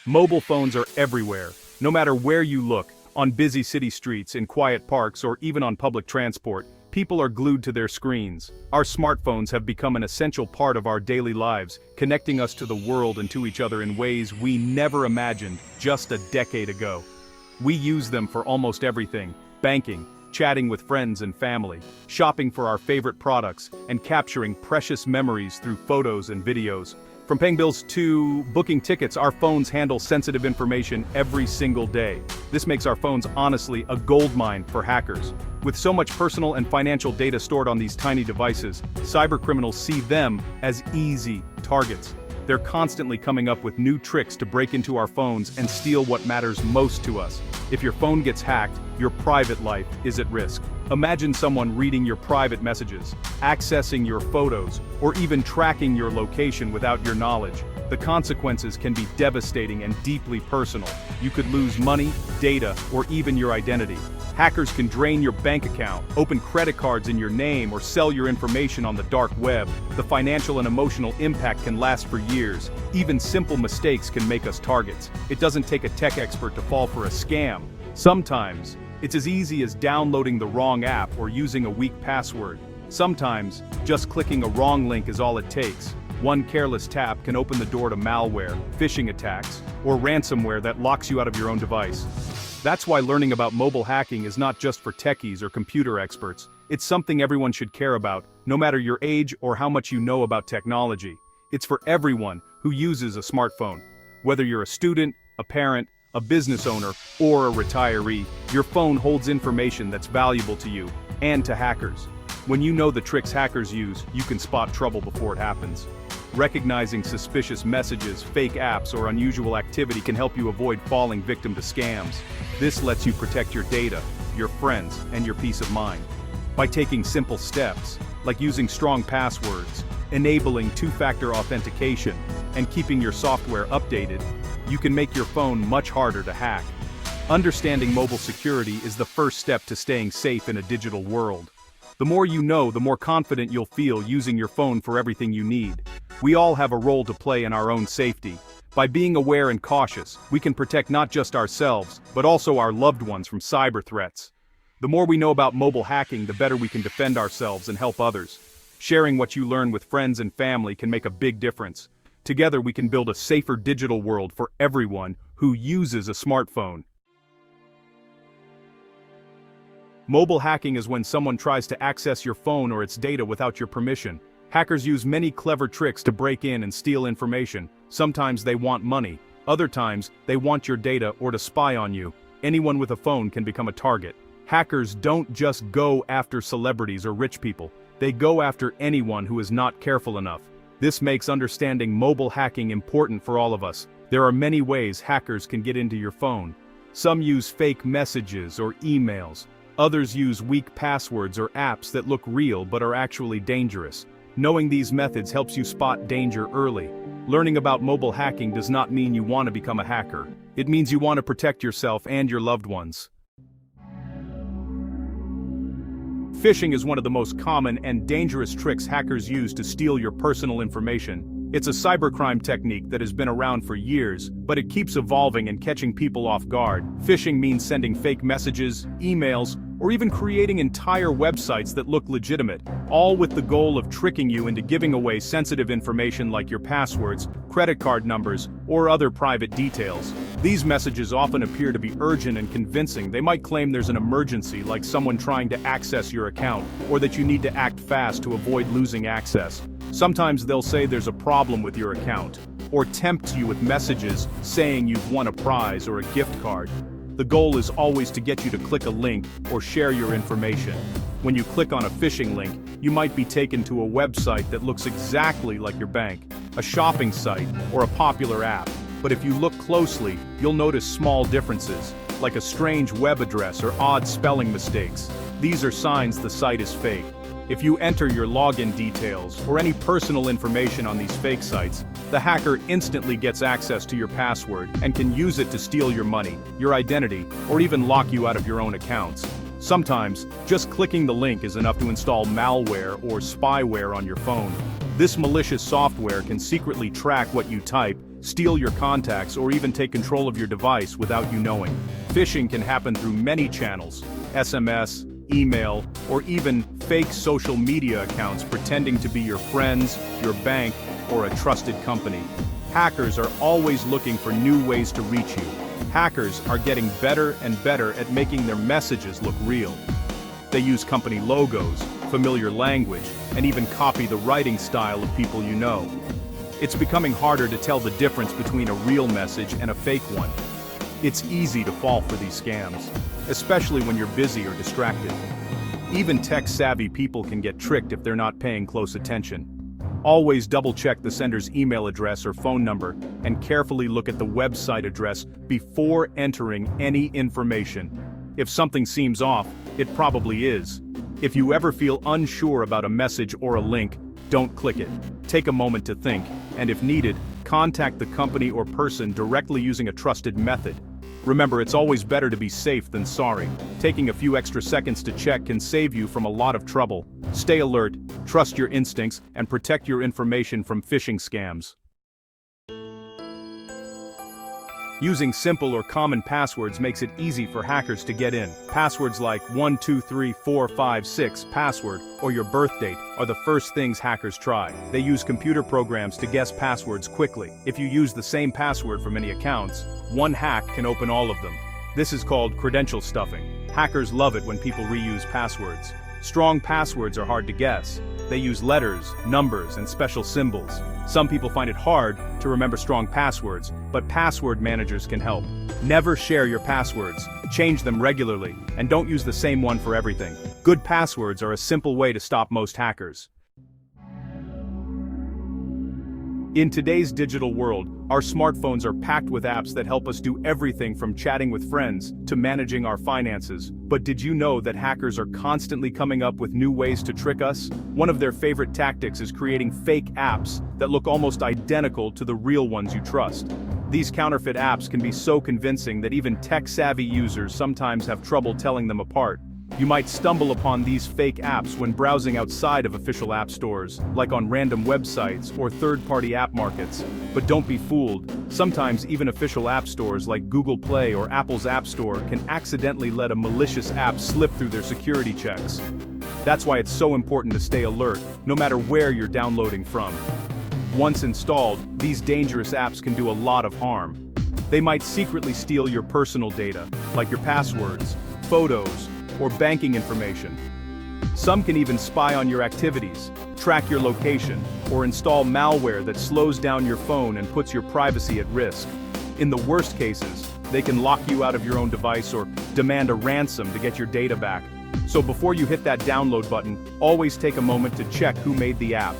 Mobile phones are everywhere. No matter where you look, on busy city streets, in quiet parks, or even on public transport, people are glued to their screens. Our smartphones have become an essential part of our daily lives, connecting us to the world and to each other in ways we never imagined just a decade ago. We use them for almost everything: banking, chatting with friends and family, shopping for our favorite products, and capturing precious memories through photos and videos. From paying bills to booking tickets, our phones handle sensitive information every single day. This makes our phones honestly a goldmine for hackers. With so much personal and financial data stored on these tiny devices, cybercriminals see them as easy targets. They're constantly coming up with new tricks to break into our phones and steal what matters most to us. If your phone gets hacked, your private life is at risk. Imagine someone reading your private messages, accessing your photos, or even tracking your location without your knowledge. The consequences can be devastating and deeply personal. You could lose money, data, or even your identity. Hackers can drain your bank account, open credit cards in your name, or sell your information on the dark web. The financial and emotional impact can last for years. Even simple mistakes can make us targets. It doesn't take a tech expert to fall for a scam. Sometimes, it's as easy as downloading the wrong app or using a weak password. Sometimes, just clicking a wrong link is all it takes. One careless tap can open the door to malware, phishing attacks, or ransomware that locks you out of your own device. That's why learning about mobile hacking is not just for techies or computer experts. It's something everyone should care about, no matter your age or how much you know about technology. It's for everyone who uses a smartphone. Whether you're a student, a parent, a business owner, or a retiree, your phone holds information that's valuable to you and to hackers. When you know the tricks hackers use, you can spot trouble before it happens. Recognizing suspicious messages, fake apps, or unusual activity can help you avoid falling victim to scams. This lets you protect your data, your friends, and your peace of mind. By taking simple steps, like using strong passwords, enabling two-factor authentication, and keeping your software updated, you can make your phone much harder to hack. Understanding mobile security is the first step to staying safe in a digital world. The more you know, the more confident you'll feel using your phone for everything you need. We all have a role to play in our own safety. By being aware and cautious, we can protect not just ourselves, but also our loved ones from cyber threats. The more we know about mobile hacking, the better we can defend ourselves and help others. Sharing what you learn with friends and family can make a big difference. Together we can build a safer digital world for everyone who uses a smartphone. Mobile hacking is when someone tries to access your phone or its data without your permission. Hackers use many clever tricks to break in and steal information. Sometimes they want money. Other times, they want your data or to spy on you. Anyone with a phone can become a target. Hackers don't just go after celebrities or rich people. They go after anyone who is not careful enough. This makes understanding mobile hacking important for all of us. There are many ways hackers can get into your phone. Some use fake messages or emails. Others use weak passwords or apps that look real but are actually dangerous. Knowing these methods helps you spot danger early. Learning about mobile hacking does not mean you want to become a hacker. It means you want to protect yourself and your loved ones. Phishing is one of the most common and dangerous tricks hackers use to steal your personal information. It's a cybercrime technique that has been around for years, but it keeps evolving and catching people off guard. Phishing means sending fake messages, emails, or even creating entire websites that look legitimate, all with the goal of tricking you into giving away sensitive information like your passwords, credit card numbers, or other private details. These messages often appear to be urgent and convincing. They might claim there's an emergency, like someone trying to access your account, or that you need to act fast to avoid losing access. Sometimes they'll say there's a problem with your account, or tempt you with messages saying you've won a prize or a gift card. The goal is always to get you to click a link or share your information. When you click on a phishing link, you might be taken to a website that looks exactly like your bank, a shopping site, or a popular app. But if you look closely, you'll notice small differences, like a strange web address or odd spelling mistakes. These are signs the site is fake. If you enter your login details or any personal information on these fake sites, the hacker instantly gets access to your password and can use it to steal your money, your identity, or even lock you out of your own accounts. Sometimes, just clicking the link is enough to install malware or spyware on your phone. This malicious software can secretly track what you type, steal your contacts, or even take control of your device without you knowing. Phishing can happen through many channels: SMS, email, or even fake social media accounts pretending to be your friends, your bank, or a trusted company. Hackers are always looking for new ways to reach you. Hackers are getting better and better at making their messages look real. They use company logos, familiar language, and even copy the writing style of people you know. It's becoming harder to tell the difference between a real message and a fake one. It's easy to fall for these scams, especially when you're busy or distracted. Even tech-savvy people can get tricked if they're not paying close attention. Always double-check the sender's email address or phone number, and carefully look at the website address before entering any information. If something seems off, it probably is. If you ever feel unsure about a message or a link, don't click it. Take a moment to think, and if needed, contact the company or person directly using a trusted method. Remember, it's always better to be safe than sorry. Taking a few extra seconds to check can save you from a lot of trouble. Stay alert, trust your instincts, and protect your information from phishing scams. Using simple or common passwords makes it easy for hackers to get in. Passwords like 123456 password or your birth date are the first things hackers try. They use computer programs to guess passwords quickly. If you use the same password for many accounts, one hack can open all of them. This is called credential stuffing. Hackers love it when people reuse passwords. Strong passwords are hard to guess. They use letters, numbers, and special symbols. Some people find it hard to remember strong passwords, but password managers can help. Never share your passwords, change them regularly, and don't use the same one for everything. Good passwords are a simple way to stop most hackers. In today's digital world, our smartphones are packed with apps that help us do everything from chatting with friends to managing our finances. But did you know that hackers are constantly coming up with new ways to trick us? One of their favorite tactics is creating fake apps that look almost identical to the real ones you trust. These counterfeit apps can be so convincing that even tech-savvy users sometimes have trouble telling them apart. You might stumble upon these fake apps when browsing outside of official app stores, like on random websites or third-party app markets. But don't be fooled. Sometimes even official app stores like Google Play or Apple's App Store can accidentally let a malicious app slip through their security checks. That's why it's so important to stay alert, no matter where you're downloading from. Once installed, these dangerous apps can do a lot of harm. They might secretly steal your personal data, like your passwords, photos, or banking information. Some can even spy on your activities, track your location, or install malware that slows down your phone and puts your privacy at risk. In the worst cases, they can lock you out of your own device or demand a ransom to get your data back. So before you hit that download button, always take a moment to check who made the app.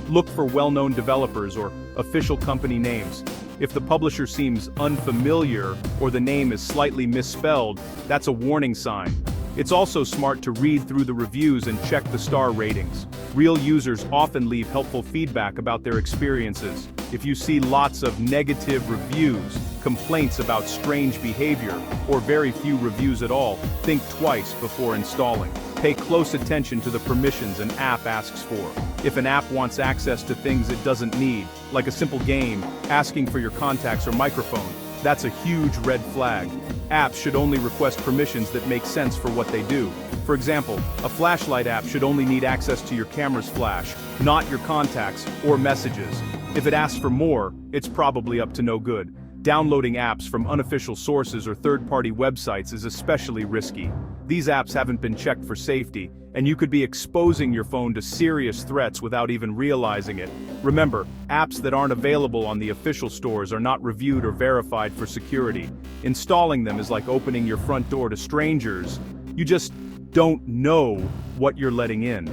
Look for well-known developers or official company names. If the publisher seems unfamiliar or the name is slightly misspelled, that's a warning sign. It's also smart to read through the reviews and check the star ratings. Real users often leave helpful feedback about their experiences. If you see lots of negative reviews, complaints about strange behavior, or very few reviews at all, think twice before installing. Pay close attention to the permissions an app asks for. If an app wants access to things it doesn't need, like a simple game, asking for your contacts or microphone, that's a huge red flag. Apps should only request permissions that make sense for what they do. For example, a flashlight app should only need access to your camera's flash, not your contacts or messages. If it asks for more, it's probably up to no good. Downloading apps from unofficial sources or third-party websites is especially risky. These apps haven't been checked for safety, and you could be exposing your phone to serious threats without even realizing it. Remember, apps that aren't available on the official stores are not reviewed or verified for security. Installing them is like opening your front door to strangers. You just don't know what you're letting in.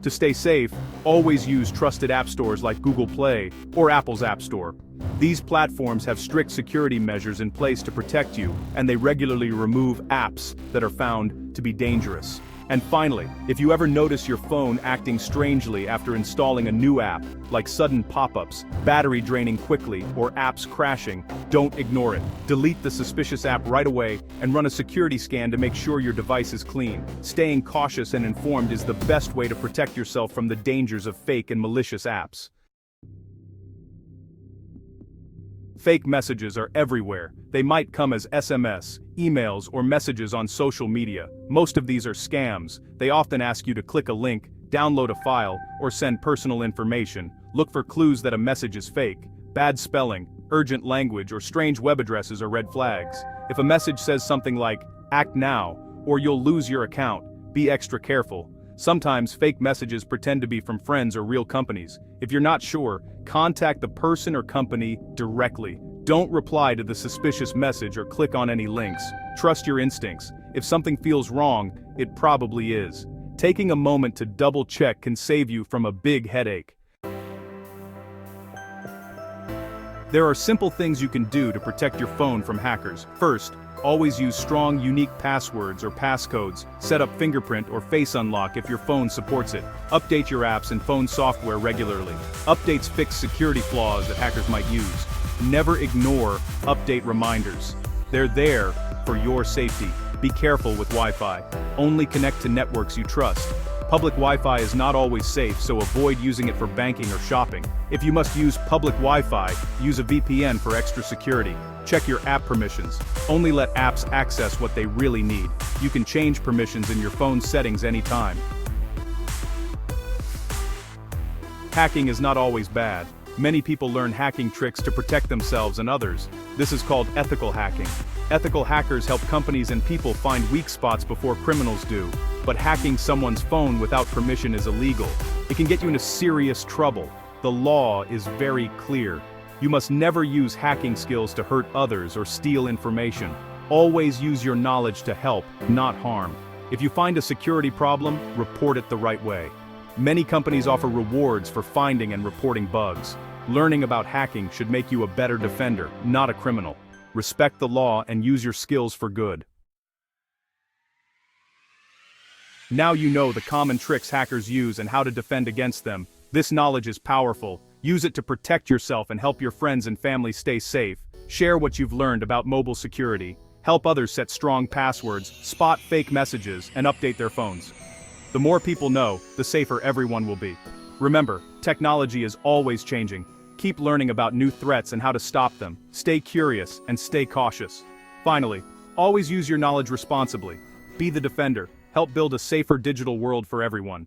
To stay safe, always use trusted app stores like Google Play or Apple's App Store. These platforms have strict security measures in place to protect you, and they regularly remove apps that are found to be dangerous. And finally, if you ever notice your phone acting strangely after installing a new app, like sudden pop-ups, battery draining quickly, or apps crashing, don't ignore it. Delete the suspicious app right away and run a security scan to make sure your device is clean. Staying cautious and informed is the best way to protect yourself from the dangers of fake and malicious apps. Fake messages are everywhere. They might come as SMS, emails, or messages on social media. Most of these are scams. They often ask you to click a link, download a file, or send personal information. Look for clues that a message is fake. Bad spelling, urgent language, or strange web addresses are red flags. If a message says something like, "Act now," or "You'll lose your account," be extra careful. Sometimes fake messages pretend to be from friends or real companies. If you're not sure, contact the person or company directly. Don't reply to the suspicious message or click on any links. Trust your instincts. If something feels wrong, it probably is. Taking a moment to double check can save you from a big headache. There are simple things you can do to protect your phone from hackers. First, always use strong, unique passwords or passcodes. Set up fingerprint or face unlock if your phone supports it. Update your apps and phone software regularly. Updates fix security flaws that hackers might use. Never ignore update reminders. They're there for your safety. Be careful with Wi-Fi. Only connect to networks you trust. Public Wi-Fi is not always safe, so avoid using it for banking or shopping. If you must use public Wi-Fi, use a VPN for extra security. Check your app permissions. Only let apps access what they really need. You can change permissions in your phone's settings anytime. Hacking is not always bad. Many people learn hacking tricks to protect themselves and others. This is called ethical hacking. Ethical hackers help companies and people find weak spots before criminals do. But hacking someone's phone without permission is illegal. It can get you into serious trouble. The law is very clear. You must never use hacking skills to hurt others or steal information. Always use your knowledge to help, not harm. If you find a security problem, report it the right way. Many companies offer rewards for finding and reporting bugs. Learning about hacking should make you a better defender, not a criminal. Respect the law and use your skills for good. Now you know the common tricks hackers use and how to defend against them. This knowledge is powerful. Use it to protect yourself and help your friends and family stay safe. Share what you've learned about mobile security. Help others set strong passwords, spot fake messages, and update their phones. The more people know, the safer everyone will be. Remember, technology is always changing. Keep learning about new threats and how to stop them. Stay curious and stay cautious. Finally, always use your knowledge responsibly. Be the defender. Help build a safer digital world for everyone.